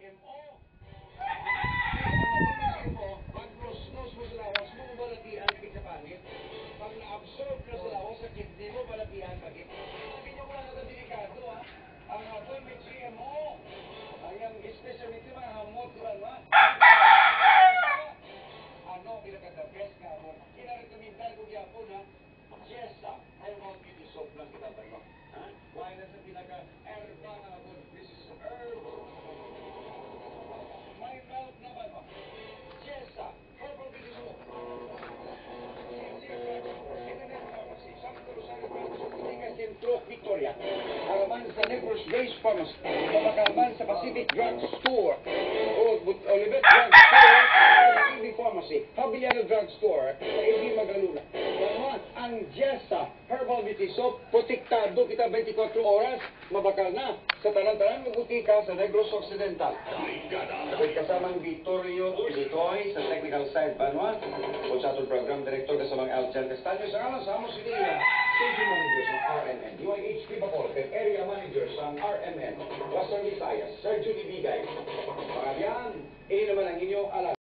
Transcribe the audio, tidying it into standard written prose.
GMO. GMO, pag nos mo sa lawas, mo balatian sa panit. Pag na-absorb na sa lawas, sa kidney mo, balatian pagit. Sabi niyo wala na delikado, ha? Ang hapon may GMO. Ang specialty mga hamot, ba? Ano, pinaka-the-best ka mo. Kinarekomendar ko yapon, ha? Jessa, herbal beauty soap lang kita ba ito? Ha? Why na sa pinaka-herba na ako? This is herb. May mouth na ba ito? Jessa, herbal beauty soap. Centro Victoria. Halaman sa Negros Grace Pharmacy. Halaman sa Pacific Drug Store. Olivet Drug Store. TV Pharmacy. Habiliano Drug Store. Sa AB Magaluna. Dalawa, ang Jessa Herbal Beauty Soap. Protektado kita 24 oras. Mabakal na. Sa tanan-tanan mabuti ka sa Negros Occidental. Kapit kasamang Vittorio Litoy sa technical side. Paano? O sa atong program director kasamang Alcel Castaño. Sa kalang sa Amos City. Safety managers ng RMN, UIHP Bacolod, area managers ng RMN, Western Visayas, Sir Judy Bigay. Mga yan, naman ang inyong alam.